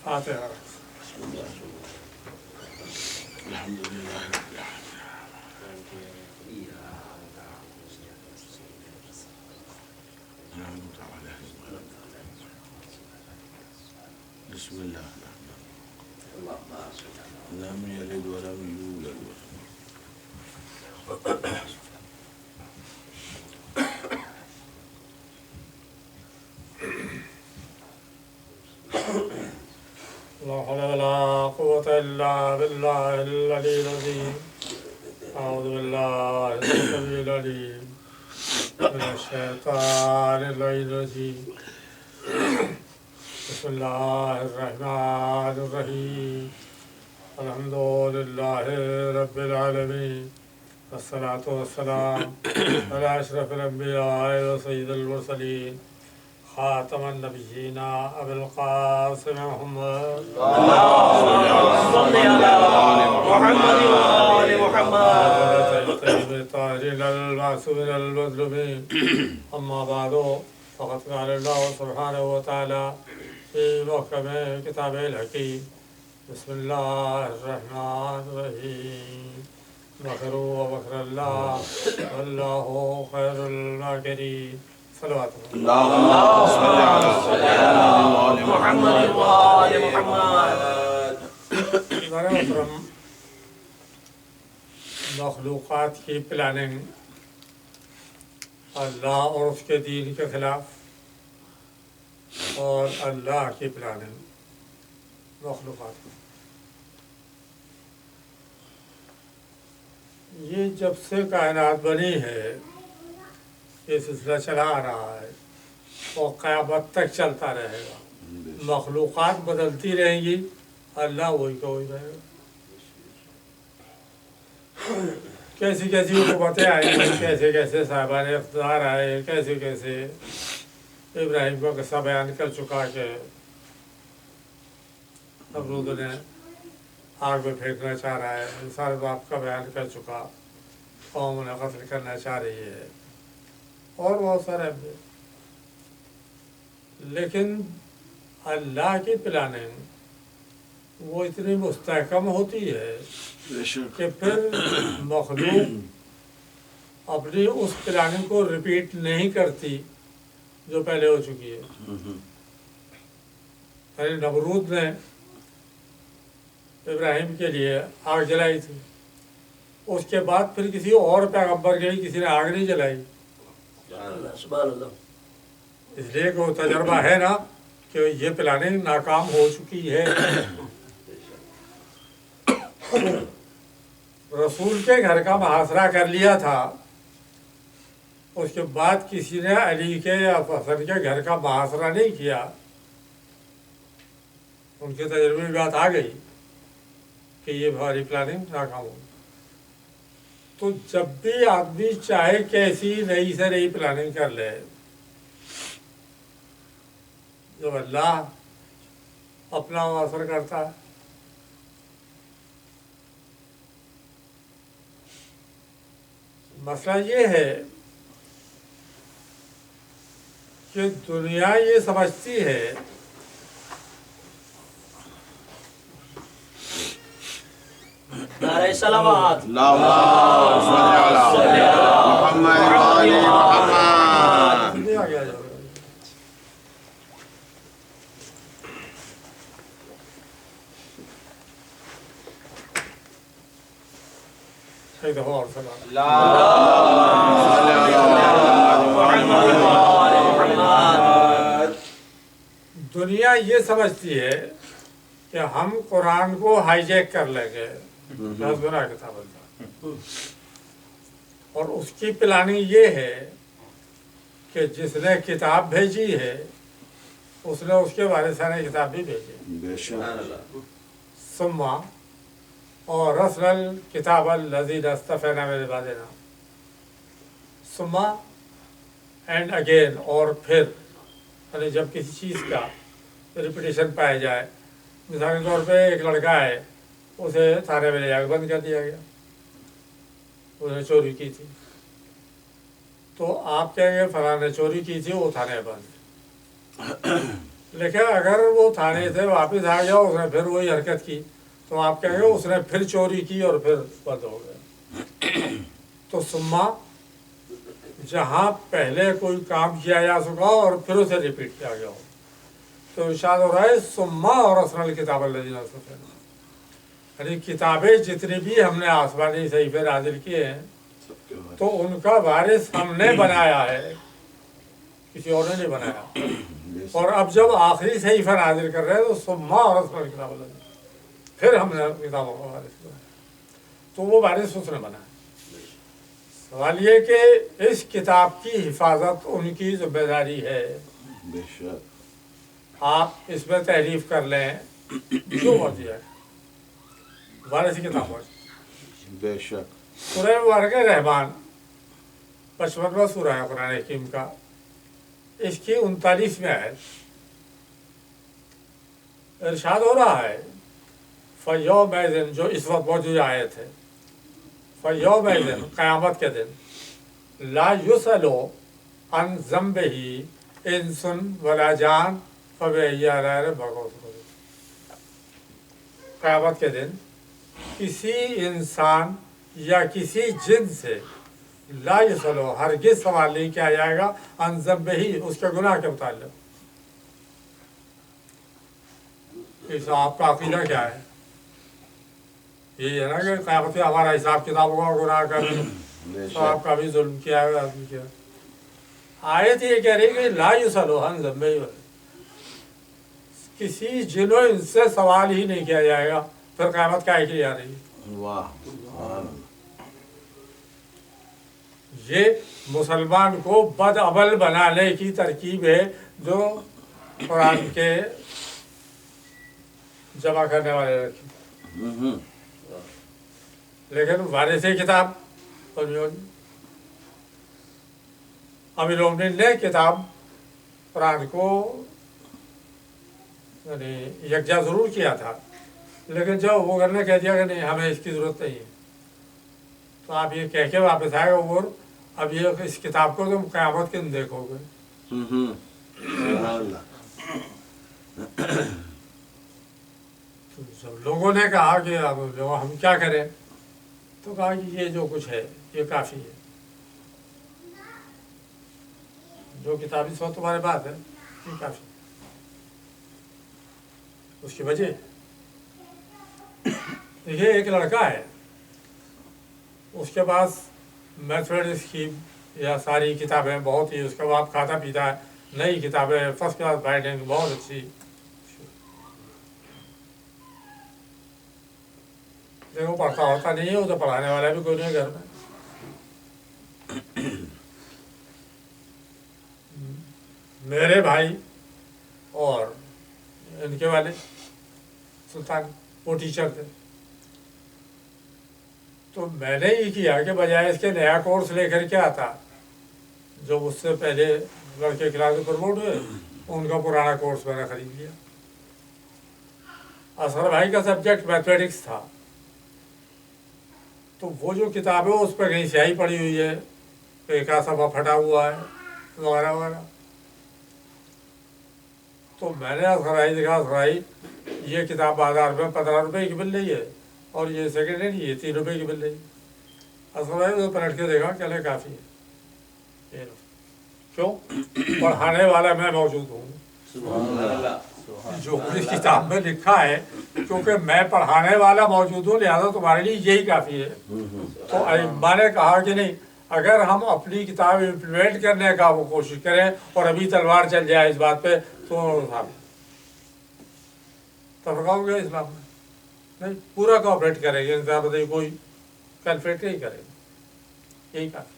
فاتحہ. بسم اللہ لم یلد ولم یولد. لا حول ولا قوة إلا بالله العلي العظيم. أعوذ بالله السميع العليم من الشيطان اللعين الرجيم. بسم الله الرحمن الرحيم. الحمد لله رب العالمين والصلاة والسلام على أشرف الأنبياء وسيد المرسلين خاتم النبيين أبي القاسم محمد صل على محمد وآل محمد الطيب الطاهرين المعصومين المظلومين. أما بعد فقد قال الله سبحانه وتعالى في محكم كتابه الحكيم بسم الله الرحمن الرحيم. مكروا ومكر الله والله خير الماكرين. صلوات الله. اللهم صل على محمد وآل محمد. محترم مخلوقات کی پلاننگ اللہ اور اس کے دین کے خلاف اور اللہ کی پلاننگ مخلوقات کی. یہ جب سے کائنات بنی ہے یہ سلسلہ چلا آ رہا ہے اور قیامت تک چلتا رہے گا. مخلوقات بدلتی رہیں گی اللہ وہی کا وہی رہے گا. کیسی کیسی حکومتیں آئی ہیں, کیسے کیسے صاحبان اقتدار آئے, کیسے کیسے ابراہیم کا قصہ بیان کر چکا کہ نمرود نے آگ میں پھینکنا چاہ رہا ہے, انسان باپ کا بیان کر چکا, قوم نے قتل کرنا چاہ رہی ہے اور بہت سارے. لیکن اللہ کی پلاننگ وہ اتنی مستحکم ہوتی ہے کہ پھر مخلوق اپنی اس پلاننگ کو ریپیٹ نہیں کرتی جو پہلے ہو چکی ہے. یعنی نمرود نے ابراہیم کے لیے آگ جلائی تھی, اس کے بعد پھر کسی اور پیغمبر کے لیے کسی نے آگ نہیں جلائی, سبحان اللہ. اس لیے کہ وہ تجربہ ہے نا کہ یہ پلاننگ ناکام ہو چکی ہے. رسول کے گھر کا محاصرہ کر لیا تھا, اس کے بعد کسی نے علی کے یا حسن کے گھر کا محاصرہ نہیں کیا. ان کے تجربے میں بات آ گئی کہ یہ ہماری پلاننگ ناکام ہوگی. تو جب بھی آدمی چاہے کیسی نئی سے نئی پلاننگ کر لے, جب اللہ اپنا اثر کرتا ہے. مسئلہ یہ ہے کہ دنیا یہ سمجھتی ہے نعرہ صلوات. اللهم صل على محمد وآل محمد. ایک دفعہ اور سلام. دنیا یہ سمجھتی ہے کہ ہم قرآن کو ہائی جیک کر لیں گے, کتاب اللہ, اور اس کی پلاننگ یہ ہے کہ جس نے کتاب بھیجی ہے اس نے اس کے وارثان کتاب بھی بھیجی. ثم اور رسل الکتاب الذی اصطفینا من عبادنا. ثم اینڈ اگین, اور پھر یعنی جب کسی چیز کا ریپیٹیشن پایا جائے, مثال کے طور پہ ایک لڑکا ہے اسے تھانے میں لے جا کے بند کر دیا گیا, اس نے چوری کی تھی, تو آپ کہیں گے فلاں نے چوری کی تھی وہ تھانے بند. लेकिन अगर वो थाने से वापस आ गया, उसने फिर वही हरकत की, तो आप कहेंगे उसने फिर चोरी की और फिर बंद हो गया। तो सुम्मा जहाँ पहले कोई काम किया जा चुका हो और फिर उसे रिपीट किया गया हो, तो इरशाद हो रहा है सुम्मा और असनल किताब यानी किताबें जितनी भी हमने आसमानी सहीफे नाजिल किए हैं सबके बाद तो उनका वारिस हमने बनाया है, किसी और ने नहीं बनाया। और अब जब आखिरी सहीफा नाजिल कर रहे हैं तो सुम्मा और असनल किताब फिर हमने किताबों का वारिस बनाया, तो वो वारिस उसने बनाया। सवाल ये कि इस किताब की हिफाजत उनकी जिम्मेदारी है। बेशक आप इसमें तहरीफ कर लें जो मर्जी है, वारिस किताब हो। बेशक सूरह मुबारक रहमान 55वां सूरह है कुरान हकीम का, इसकी 39वें आयत इरशाद हो रहा है फ़यौमइज़िन, जो इस वक्त मौजूद आयत है, फ़यौमइज़िन क़यामत के दिन ला युसअलु अन ज़म्बिही इंसुन वला जान फ़बिअय्यि आलाइ रब्बिकुम तुकज़्ज़िबून। क़यामत के दिन किसी इंसान या किसी जिन से ला युसअलु हरगिज़ सवाल नहीं किया जाएगा अन ज़म्बिही, उसके गुनाह के मुताल्लिक़। इस आपका अक़ीदा क्या है? ये है ना कि क़यामत में हमारा हिसाब किताब होगा, गुनाह का भी तो आपका भी जुल्म किया है आदमी किया। आयत ये कह रही है कि ला युसअलु अन ज़म्बिही, किसी जिनो इनसे सवाल ही नहीं किया जाएगा, फिर क़यामत क्या की जा रही है। वाह सुभान अल्लाह। ये मुसलमान को बदअमल बनाने की तरकीब है जो कुरान के जमा करने वाले रखी। लेकिन वारिस किताब अमीर मोमिनीन ने किताब कुरान को यानी यकजा ज़रूर किया था, लेकिन जब वो करने कह दिया कि नहीं हमें इसकी ज़रूरत नहीं है, तो आप ये कह के वापस आए और अब ये इस किताब को तुम क़यामत के दिन देखोगे। सुभान अल्लाह। तो जब लोगों ने कहा कि अब हम क्या करें, तो कहा कि ये जो कुछ है ये काफ़ी है, जो किताबी सो तुम्हारे पास है ये काफ़ी। उसकी वजह देखिए, एक लड़का है, उसके पास मैथमेटिक्स की या सारी किताबें बहुत ही, उसका बाप खाता पीता है, नई किताबें फर्स्ट क्लास राइटिंग बहुत अच्छी, देखो पढ़ता होता नहीं है, वो तो पढ़ाने वाला भी कोई नहीं घर में। मेरे भाई और इनके वाले सुल्तान वो टीचर थे, तो मैंने ये किया कि बजाय इसके नया कोर्स लेकर के आता, जो उससे पहले लड़के क्लास में प्रमोट हुए उनका पुराना कोर्स मैंने खरीद लिया। असर भाई का सब्जेक्ट मैथमेटिक्स था, तो वो जो किताब है उस पर कहीं स्याही पड़ी हुई है, एक सफ़ा फटा हुआ है वगैरह वगैरह, तो मैंने असर भाई देखा, असर भाई ये किताब बाजार में 15 रुपये की मिल रही है और ये सेकेंड हैंड ये 3 रुपये की मिल रही है। असर भाई तो पलट के देखा, चले काफ़ी है ये लो। क्यों? पढ़ाने वाला मैं मौजूद हूँ, जो इस किताब में लिखा है, क्योंकि मैं पढ़ाने वाला मौजूद हूँ लिहाजा तुम्हारे लिए यही काफ़ी है। तो अइम्मा ने कहा कि नहीं, अगर हम अपनी किताब इम्प्लीमेंट करने का वो कोशिश करें और अभी तलवार चल जाए इस बात पे, तो तफरका हो गया इस्लाम में। नहीं, पूरा कोऑपरेट करेंगे, इंतजार बताइए, कोई कन्फ्लिक्ट नहीं करेगा, यही काफ़ी।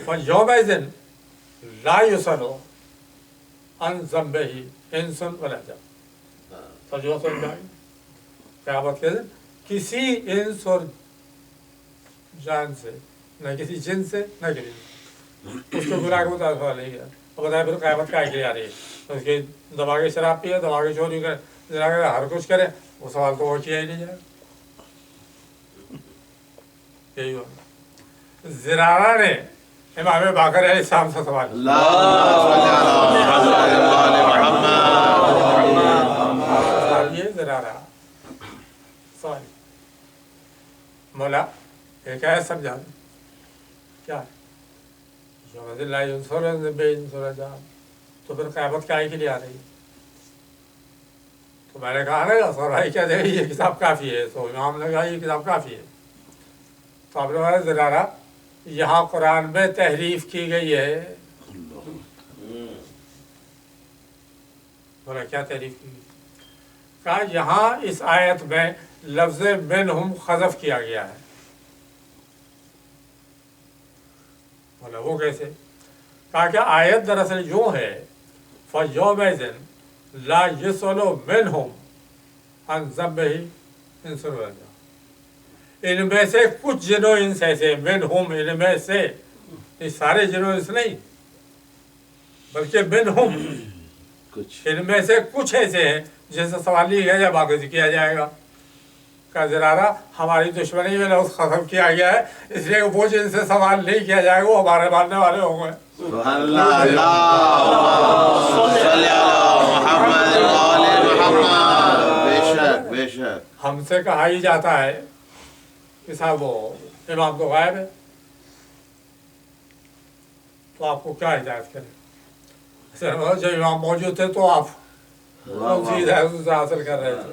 फ़यौमइज़िन ला युसअलु अन ज़म्बिही इंसुन वला जान। क़यामत के दिन किसी इंस और जान से, न किसी जिन से, न किसी उसको गुनाह को सवाल नहीं किया। और बताया फिर क़यामत का आगे आ रही है, तो उसके दबा के शराब पिए, दबा के चोरी करे, हर कुछ करे, वो सवाल तो वो किया ही नहीं जाएगा। यही हुआ। ज़रारा ने इमाम बाक़र अलैहिस्सलाम से सवाल, अल्लाह ایک آیت سمجھا دیں کیا ہے تو پھر قیامت کائے کے لیے آ رہی ہے؟ تو میں نے کہا نا سر بھائی کیا دے یہ کتاب کافی ہے، تو امام نے کہا یہ کتاب کافی ہے. تو آپ نے ذرا یہاں قرآن میں تحریف کی گئی ہے. بولا کیا تحریف کی گئی؟ کہا یہاں اس آیت میں لفظ منہم حذف کیا گیا ہے. بولا وہ کیسے؟ کہا کہ آیت دراصل یوں ہے فَيَوْمَئِذٍ لَا يُسْأَلُ مِنْهُمْ عَنْ ذَنبِهِ إِنْسٌ وَلَا جَانٌ. ان میں سے کچھ جن و انس ایسے منہم، ان میں سے، یہ سارے جن و انس نہیں بلکہ منہم، کچھ ان میں سے کچھ ایسے ہیں جن سے سوال نہیں کیا جائے باقی کیا جائے گا. کا ذرارہ ہماری دشمنی میں لفظ ختم کیا گیا ہے، اس لیے وہ جن سے سوال نہیں کیا جائے گا وہ ہمارے ماننے والے ہوں گے. سبحان اللہ. اللہم صلی علی محمد وآل محمد. بے شک بے شک. ہم سے کہا ہی جاتا ہے کہ صاحب وہ امام تو غائب ہے، تو آپ کو کیا ہدایت کریں؟ جب امام موجود تھے تو آپ کون سی ہدایت سے حاصل کر رہے تھے؟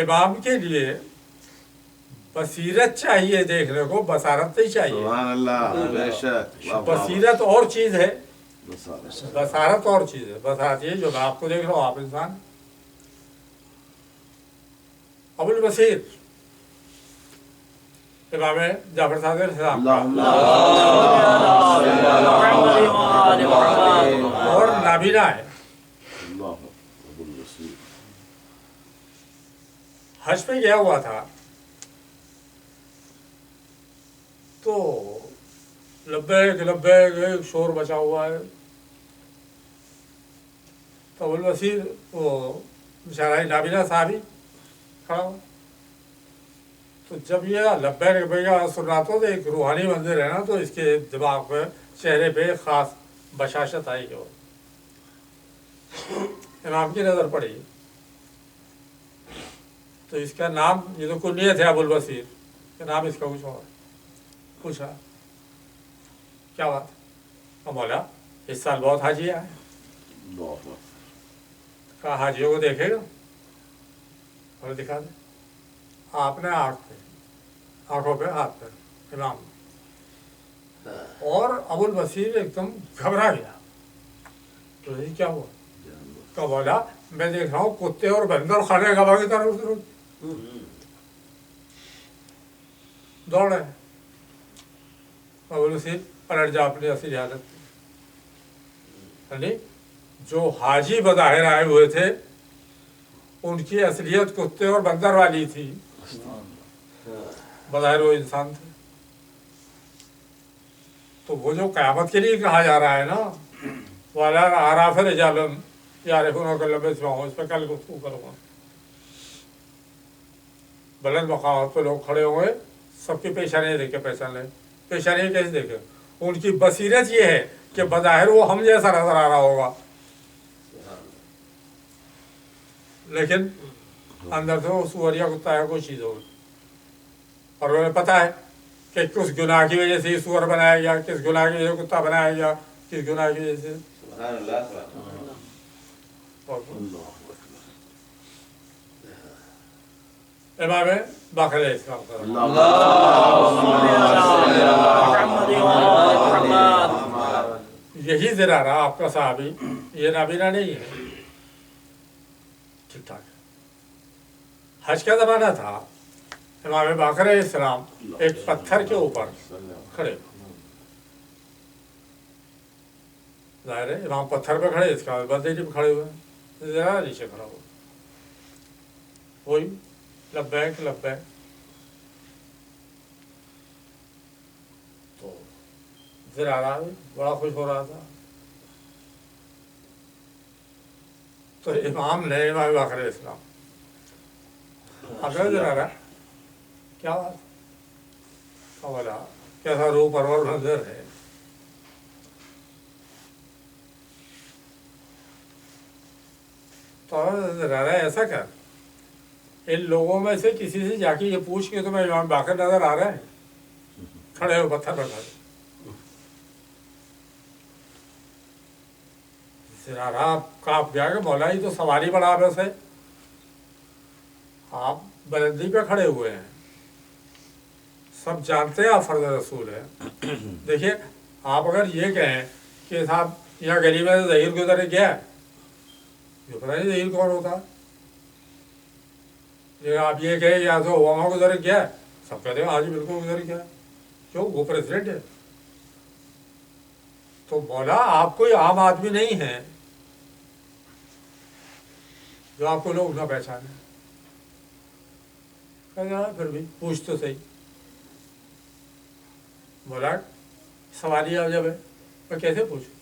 امام کے لیے بصیرت چاہیے دیکھنے کو، بصارت نہیں چاہیے. سبحان اللہ. بے شک. بصیرت اور چیز ہے، بصارت. بصارت اور چیز ہے. بصارت یہ جو میں آپ کو دیکھ رہا ہوں، آپ انسان. ابو البصیر امام جعفر صادق علیہ السلام اللہم اور نابینا ہے. اللہ ابو البصیر. حج پہ گیا ہوا تھا تو لبیک لبیک ایک شور بچا ہوا ہے. تو ابو البصیر وہ بیچارہ نابینا صحابی کھڑا ہوا. تو جب یہ لبیک لبیک سن رہا تھا تو ایک روحانی منظر ہے نا، تو اس کے دماغ پہ چہرے پہ خاص بشاشت آئی. جو امام کی نظر پڑی تو اس کا نام، یہ تو کنیت ہے ابو البصیر، کہ نام اس کا کچھ اور. پوچھا کیا بات ہے؟ مولا اس سال بہت حاجی آئے. اللہ. کہا حاجیوں کو دیکھے گا؟ اور دکھا دیں. آپ نے آنکھوں پہ ہاتھ پہ امام، اور ابو البصیر ایک دم گھبرا گیا. تو یہ کیا ہوا؟ کہا بولا میں دیکھ رہا ہوں کتے اور بندر خانے گواہ کی طرف دوڑ رہے ہیں. ابو البصیر پلٹ جا اپنی اصلی حالت. یعنی جو حاجی بظاہر آئے ہوئے تھے ان کی اصلیت کتے اور بندر والی تھی، بظاہر وہ انسان تھے. تو وہ جو قیامت کے لیے کہا جا رہا ہے نا، والا آراف رجالن یعرفون کل بسمہم، اس پہ کل گفتگو کروں گا. بلند مقامات پہ لوگ کھڑے ہوئے، سب کی پیشانی دیکھے پہچان لیں. پیشانی کیسے دیکھے؟ ان کی بصیرت یہ ہے کہ بظاہر وہ ہم جیسا نظر آ رہا ہوگا، لیکن اندر سے وہ سوریا کتا ہے کوئی چیز ہوگی. اور انہیں پتا ہے کہ کس گناہ کی وجہ سے یہ سور بنایا گیا، کس گناہ کی وجہ سے کتا بنایا گیا، کس گناہ کی وجہ سے. امام باقر علیہ السلام کا یہی ذرا رہا آپ کا صحابی، یہ نابینا نہیں ہے. ٹھیک ٹھاک. حج کا زمانہ تھا. امام باقر علیہ السلام ایک پتھر کے اوپر کھڑے، ظاہر ہے امام پتھر پہ کھڑے، اس کا بندے پہ کھڑے ہوئے، ذرا نیچے کھڑا ہوا. وہی لبیک لبیک. تو ذرا بڑا خوش ہو رہا تھا. تو امام نے امام باقر علیہ السلام اگر ذرا کیا بات، بولا کیسا روح پرور منظر ہے. تو ذرا ایسا کر इन लोगों में से किसी से जाके ये पूछ के तुम्हें इमाम बाकर नजर आ रहे हैं खड़े हो पत्थर पर खड़े। सिरारा कांप गया कि मौला ये तो सवारी बड़ा बस है, आप बुलंदी पे खड़े हुए हैं, सब जानते हैं आप फर्ज रसूल हैं। देखिए आप अगर ये कहें कि साहब यहाँ गली में से ज़हीर गुजर गया है, ये पता नहीं ज़हीर कौन होता है। ये आप ये कहें यहाँ से ओबामा गुजर गया है, सब कहते हैं हाँ जी बिल्कुल गुजर गया। क्यों? वो प्रेसिडेंट है। तो मौला आप कोई आम आदमी नहीं है जो आपको लोग ना पहचाने। फिर भी पूछ तो सही। बोला सवाल ही जब है मैं कैसे पूछूं?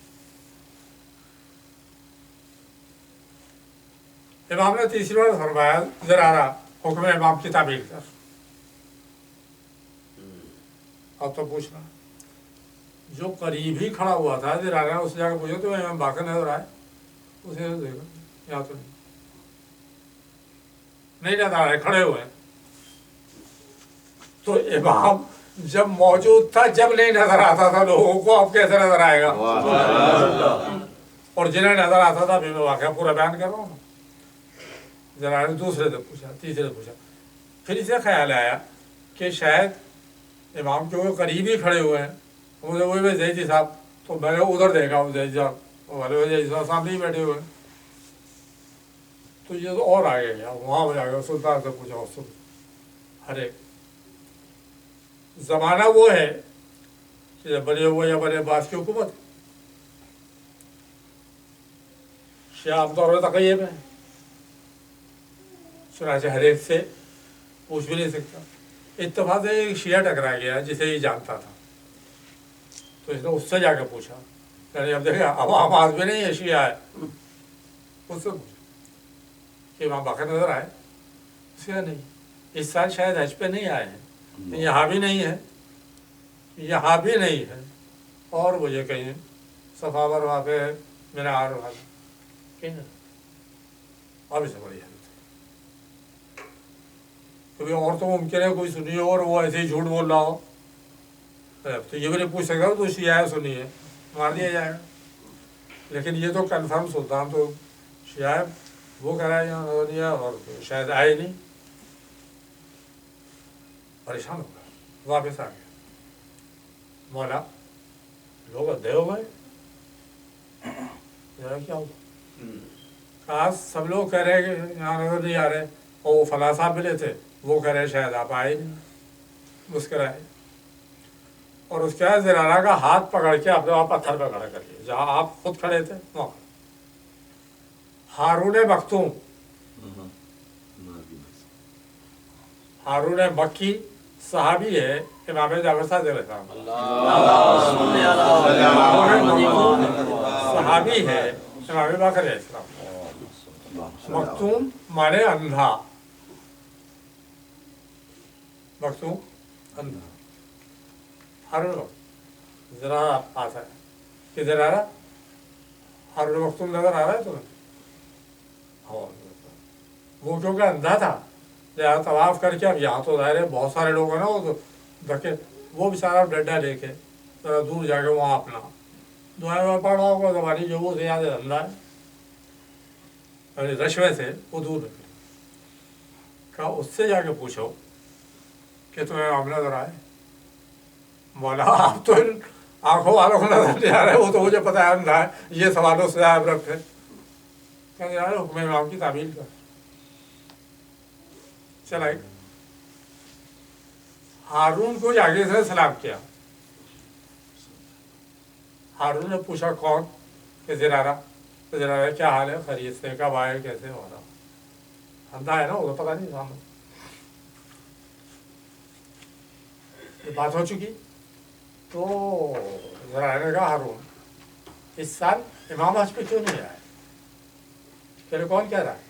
इमाम ने तीसरी बार फरमाया ज़रारा हुक्म इमाम की तामील कर। अब तो पूछना जो करीब ही खड़ा हुआ था ज़रारा, उससे जाकर पूछो तो इमाम बाकर नजर आए, उसे देखो यहाँ तो नहीं नजर आए, खड़े हुए हैं। तो इमाम जब मौजूद था, जब नहीं नजर आता था लोगों को, अब कैसे नजर आएगा? और जिन्हें नजर आता था, अभी मैं वाकया पूरा बयान कर रहा हूँ। जरा ने दूसरे से पूछा, तीसरे से पूछा, फिर इसे ख्याल आया कि शायद इमाम के वो करीब ही खड़े हुए हैं, मुझे वही में जैदी साहब, तो मैंने उधर देखा, वो जैदी साहब वाले जैदी साहब सामने ही बैठे हुए हैं। तो ये तो और आगे गया, वहाँ में जाकर सुल्तान से पूछा, सुन अरे ज़माना वो है कि जब बने हुए या बने अब्बास की हुकूमत, शिया आमतौर पर तक़य्युब है, चुनांचे हर एक से पूछ भी नहीं सकता। इत्तेफाक से एक शिया टकरा गया जिसे ये जानता था, तो इसने उससे जाकर पूछा, यानी अब देखा अब आम आदमी नहीं है, शिया है, उससे पूछा कि इमाम बाकर नजर आए? उसका नहीं, इस साल शायद हज पे नहीं आए हैं, यहाँ भी नहीं है, यहाँ भी नहीं है, और मुझे कहीं सफा पर वहाँ पे मीनार वाला कहीं ना, अभी से बड़ी हालत है। कभी और तो मुमकिन है कोई सुनिए और वो ऐसे ही झूठ बोल रहा हो, तो ये भी नहीं पूछ सकता तो शिया है सुनिए, मार दिया जाएगा। लेकिन ये तो कन्फर्म सुल्तान तो शिया है, वो कह रहा है यहाँ हो दिया और शायद आए नहीं, परेशान हो गया, वापस आ गया। मौला लोग अधे हो गए, क्या हुआ? कहा सब लोग कह रहे हैं कि यहाँ नजर नहीं आ रहे, और वो फला साहब मिले थे, वो कह रहे शायद आप आए नहीं, मुस्कराए। और उसके बाद ज़रारा का हाथ पकड़ के अपने वहाँ पत्थर पर खड़ा कर लिया, जहाँ आप खुद खड़े थे वहाँ। हारून मखतूम, हारून मक्की सहाबी है, इमाम जाफर सादिक सहाबी है, इमाम बाकर अलैहिस्सलाम। मखतूम माने अंधा, मखतूम अंधा। हारून ज़रारा पास है कि ज़रारा हारून मखतूम नजर आ रहा है तुम्हें? हाँ, वो क्योंकि अंधा था, लिहाजा तवाफ़ करके, अब यहाँ तो ज़ाहिर है बहुत सारे लोग हैं ना, वो तो धक्के, वो बेचारा डंडा लेके ज़रा दूर जाके वहाँ अपना दुआएं पढ़ रहा होगा, ज़बानी जो वो से याद धंधा है, अरे रश्वे से वो दूर रखे। कहा उससे जाके पूछो कि तुम्हें मामला नजर आए? मौला आप तो इन आँखों वालों को नजर नहीं आ रहे, वो तो मुझे पता है अंधा है, ये सवालों से आप रखे। कहते यार हुक्म इमाम की तामील कर। चला हारून को आगे से सलाम किया। हारून ने पूछा कौन? कि ज़रारा। तो ज़रारा क्या हाल है, खैरियत से? कब आए, कैसे हो रहा? अंधा है ना, वो तो पता नहीं सामने। ये बात हो चुकी। तो ज़रारा ने कहा हारून इस साल इमाम हज पे क्यों नहीं आए? तेरे कौन कह रहा है?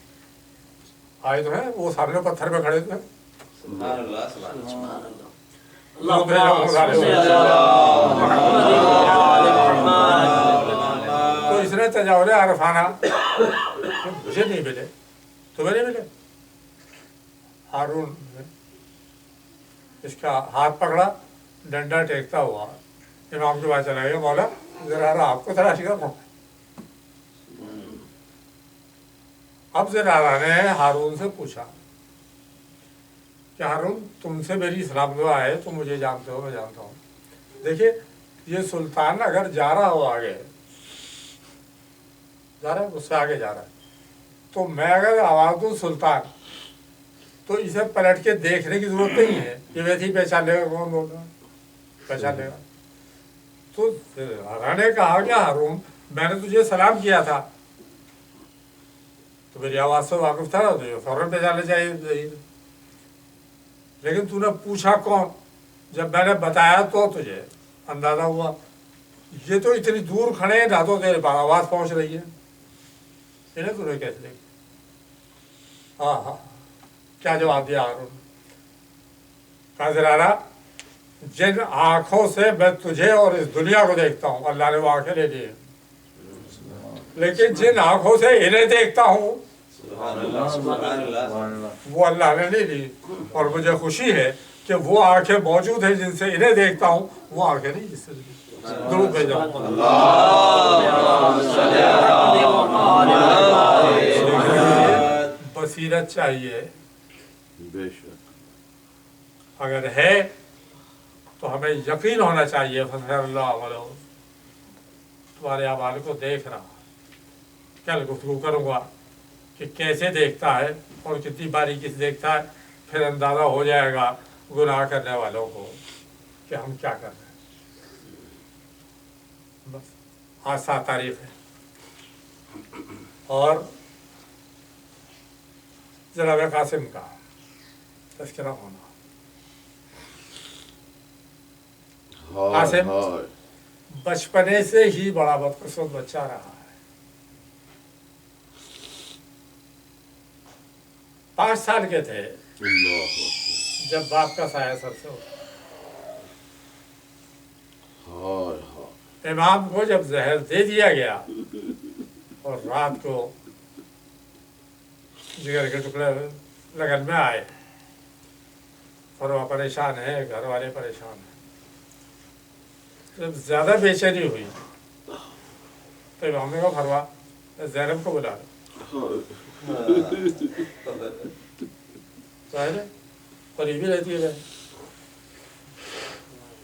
आए तो है, वो सामने पत्थर पे खड़े थे। तो इसने तजावुज़ आरफाना मुझे नहीं मिले, तुम्हें नहीं मिले? हारून ने इसका हाथ पकड़ा, डंडा टेकता हुआ इमाम के पास चला गया, मौला जरा आपको तलाश कर कौन। अब ज़रारा ने हारून से पूछा कि हारून तुमसे मेरी सलाम दुआ है, तुम मुझे जानते हो, मैं जानता हूँ। देखिए ये सुल्तान अगर जा रहा हो आगे, जा रहा है उससे आगे जा रहा है, तो मैं अगर आवाज़ दूँ सुल्तान तो इसे पलट के देखने की जरूरत नहीं है, ये वैसे ही पहचान लेगा कौन बोल रहा है, पहचान लेगा। तो ज़रारा ने कहा कि हारून मैंने तुझे सलाम किया था तो मेरी आवाज़ से वाकिफ था, तो फौरन पहचानना चाहिए, लेकिन तूने पूछा कौन, जब मैंने बताया तो तुझे अंदाजा हुआ। ये तो इतनी दूर खड़े हैं ना, तो तेरे पास आवाज़ पहुंच रही है, इन्हें तूने कैसे देखा? हाँ हाँ, क्या जवाब दिया हारून? कहा ज़रारा जिन आँखों से मैं तुझे और इस दुनिया को देखता हूँ, अल्लाह ने वो आँखें दे दी है, लेकिन जिन आँखों से इन्हें देखता हूँ वो अल्लाह ने नहीं दी। और मुझे खुशी है कि वो आंखें मौजूद हैं जिनसे इन्हें देखता हूँ, वो आंखें नहीं जिससे दुरूद भेजा। बसीरत चाहिए, अगर है तो हमें यकीन होना चाहिए तुम्हारे अमाल को देख रहा। कल गुफ्तगू करूँगा कि कैसे देखता है और कितनी बारीकी से देखता है, फिर अंदाज़ा हो जाएगा गुनाह करने वालों को कि हम क्या कर रहे हैं। बस आज 7 तारीख है और जनाब कासिम का तज़किरा होना। कासिम बचपने से ही बड़ा बदकिस्मत बच्चा रहा है। 5 साल के थे जब बाप का साया सर से उठा। इमाम को जब जहर दे दिया गया और रात को जिगर के टुकड़े लगन में आए, फरवा परेशान है, घर वाले परेशान हैं। जब ज़्यादा बेचैनी हुई तो इमाम ने कहा फरवा ज़ैनब को बुला लो। करीबी रहती है,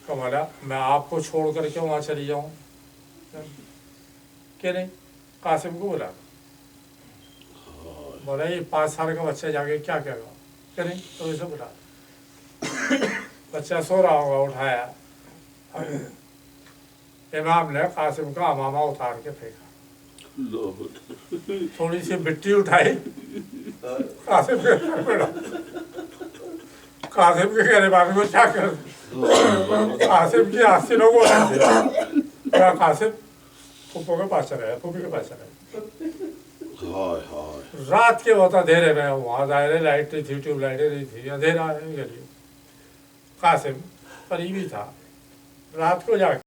कमला मैं आपको छोड़ करके वहाँ चली जाऊँ कि नहीं, कासिम को बुला। बोला ये 5 साल का बच्चा जाके क्या कहेगा, कि नहीं तो इसे बुला। बच्चा सो रहा होगा, उठाया, इमाम ने कासिम का अमामा उतार के फेंका, थोड़ी सी मिट्टी उठाई, कासिम के सर पे डाली। कासिम के कहने वाले को क्या कर, कासिम की आस्तीनों को क्या, कासिम फूफो के पास चला गया, फूफी के पास चला गया। रात के वक्त अंधेरे में, वहाँ ज़ाहिर लाइट नहीं थी, ट्यूब लाइटें नहीं थी, अंधेरा है गली। कासिम करीबी था, रात को जाके